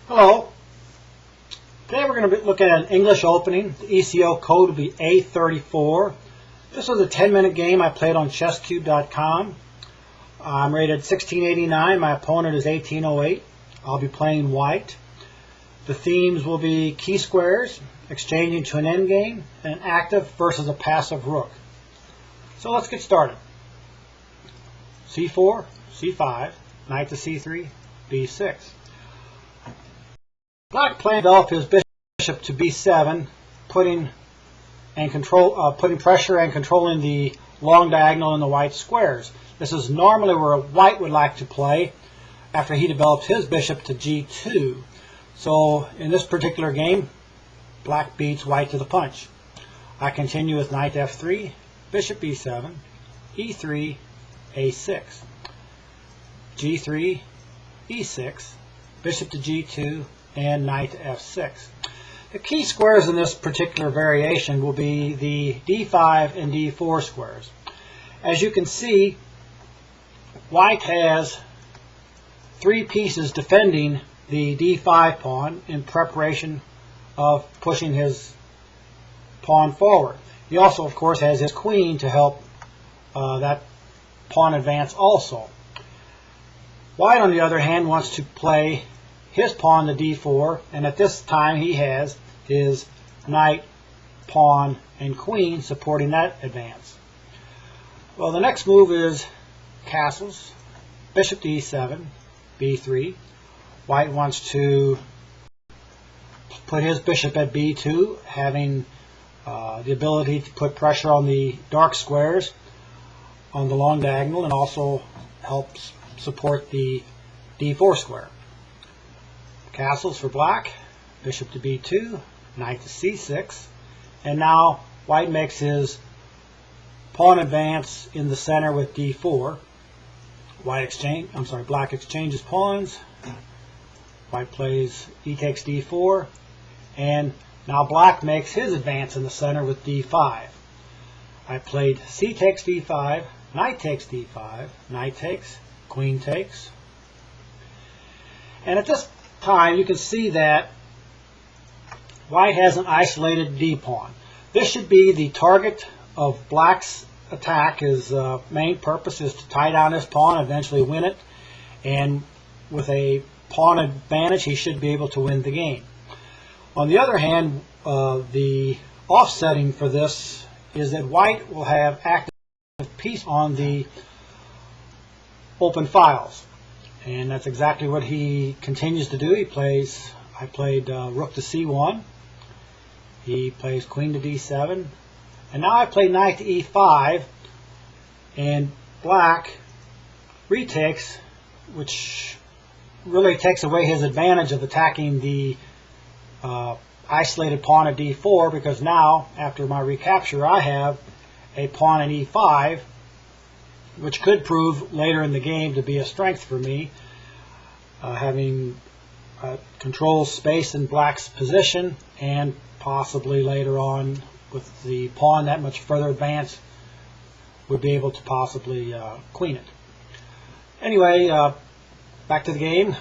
Hello. Today we're going to be looking at an English opening. The ECO code will be A34. This was a 10-minute game I played on chesscube.com. I'm rated 1689. My opponent is 1808. I'll be playing white. The themes will be key squares, exchanging to an endgame, and an active versus a passive rook. So let's get started. C4, C5, knight to C3, B6. Black planned to develop his bishop to b7, putting pressure and controlling the long diagonal in the white squares. This is normally where white would like to play after he develops his bishop to g2. So in this particular game, black beats white to the punch. I continue with knight f3, bishop b7, e3, a6, g3, e6, bishop to g2, and knight to f6. The key squares in this particular variation will be the d5 and d4 squares. As you can see, white has three pieces defending the d5 pawn in preparation of pushing his pawn forward. He also, of course, has his queen to help that pawn advance also. White, on the other hand, wants to play his pawn to d4, and at this time he has his knight, pawn, and queen supporting that advance. Well, the next move is castles, bishop to e7, b3. White wants to put his bishop at b2, having the ability to put pressure on the dark squares on the long diagonal and also helps support the d4 square. Castles for black, bishop to b2, knight to c6, and now white makes his pawn advance in the center with d4. Black exchanges pawns. White plays e takes d4, and now black makes his advance in the center with d5. I played c takes d5, knight takes d5, knight takes, queen takes, and at this time you can see that white has an isolated d-pawn. This should be the target of black's attack. His main purpose is to tie down his pawn, eventually win it, and with a pawn advantage he should be able to win the game. On the other hand, the offsetting for this is that white will have active piece on the open files. And that's exactly what he continues to do. I played rook to c1. He plays queen to d7. And now I play knight to e5. And black retakes, which really takes away his advantage of attacking the isolated pawn at d4, because now, after my recapture, I have a pawn at e5, which could prove later in the game to be a strength for me, having control space in black's position, and possibly later on with the pawn that much further advanced would be able to possibly queen it. Anyway, back to the game.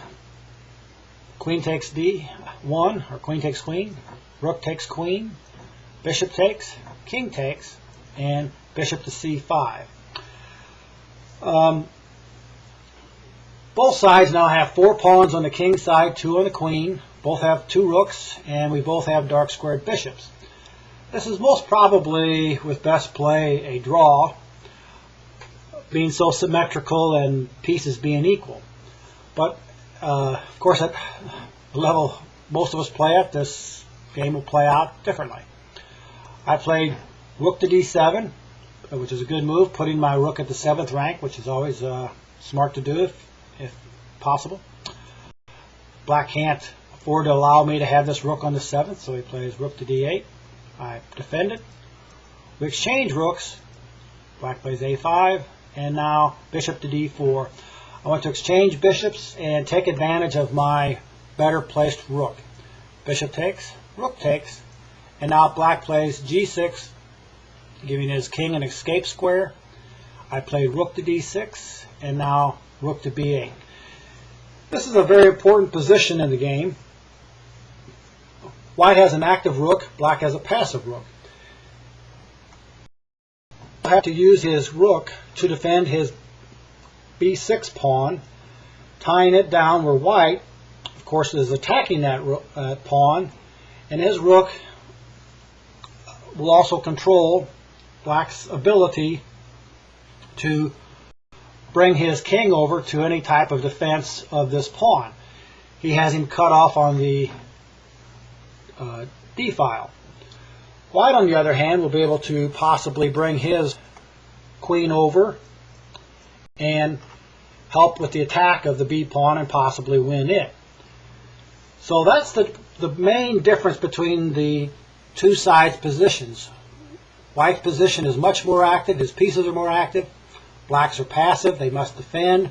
Queen takes d1, or queen takes queen, rook takes queen, bishop takes, king takes, and bishop to c5. Both sides now have 4 pawns on the king side, 2 on the queen. Both have 2 rooks, and we both have dark squared bishops. This is most probably, with best play, a draw, being so symmetrical and pieces being equal. But of course, at the level most of us play at, this game will play out differently. I played rook to d7, which is a good move, putting my rook at the 7th rank, which is always smart to do if possible. Black can't afford to allow me to have this rook on the 7th, so he plays rook to d8. I defend it. We exchange rooks. Black plays a5, and now bishop to d4. I want to exchange bishops and take advantage of my better placed rook. Bishop takes, rook takes, and now black plays g6, giving his king an escape square. I played rook to d6, and now rook to b8. This is a very important position in the game. White has an active rook, black has a passive rook. He'll have to use his rook to defend his b6 pawn, tying it down where white, of course, is attacking that pawn, and his rook will also control black's ability to bring his king over to any type of defense of this pawn. He has him cut off on the d file. White, on the other hand, will be able to possibly bring his queen over and help with the attack of the b pawn and possibly win it. So that's the main difference between the two sides' positions. White's position is much more active, his pieces are more active. Blacks are passive, they must defend.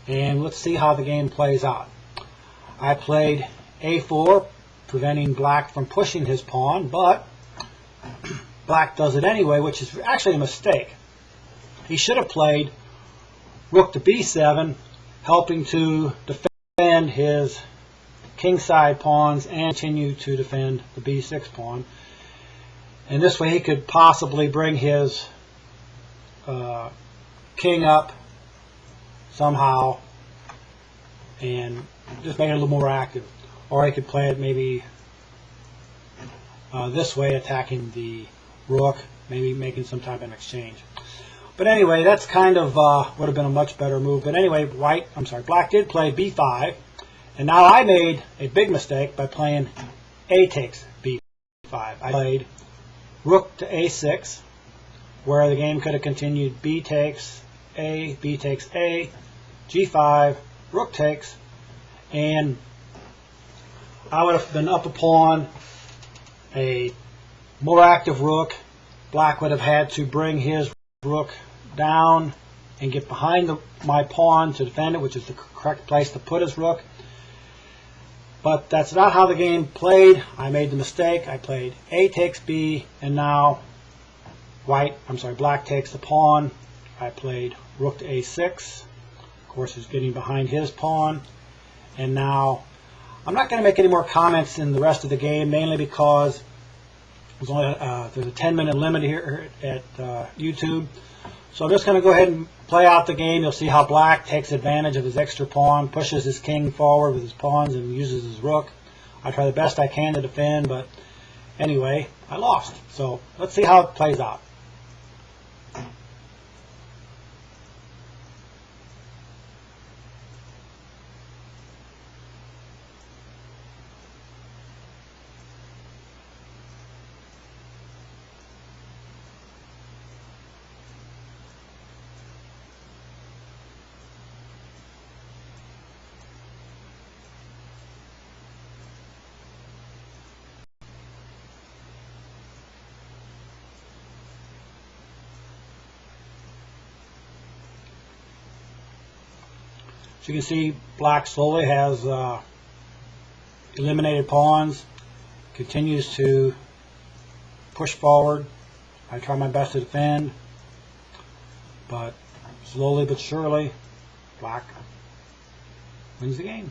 And let's see how the game plays out. I played a4, preventing black from pushing his pawn, but black does it anyway, which is actually a mistake. He should have played rook to b7, helping to defend his kingside pawns and continue to defend the b6 pawn. And this way he could possibly bring his king up somehow and just make it a little more active. Or he could play it maybe this way, attacking the rook, maybe making some type of an exchange. But anyway, that's kind of would have been a much better move. But anyway, black did play b5, and now I made a big mistake by playing a takes b5. I played rook to a6, where the game could have continued b takes a, g5, rook takes, and I would have been up a pawn, a more active rook. Black would have had to bring his rook down and get behind my pawn to defend it, which is the correct place to put his rook. But that's not how the game played. I made the mistake. I played a takes b, and now black takes the pawn. I played rook to a6. Of course, he's getting behind his pawn. And now I'm not going to make any more comments in the rest of the game, mainly because there's a 10-minute limit here at YouTube. So I'm just going to go ahead and play out the game. You'll see how black takes advantage of his extra pawn, pushes his king forward with his pawns, and uses his rook. I try the best I can to defend, but anyway, I lost. So let's see how it plays out. So you can see black slowly has eliminated pawns, continues to push forward. I try my best to defend, but slowly but surely, black wins the game.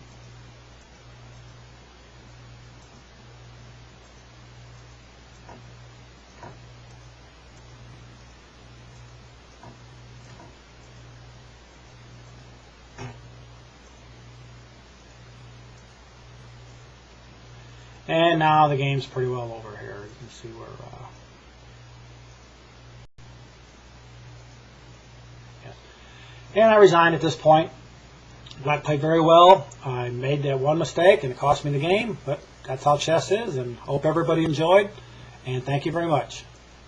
And now the game's pretty well over here. You can see where yes. And I resigned at this point. Black played very well. I made that one mistake and it cost me the game, but that's how chess is, and hope everybody enjoyed, and thank you very much.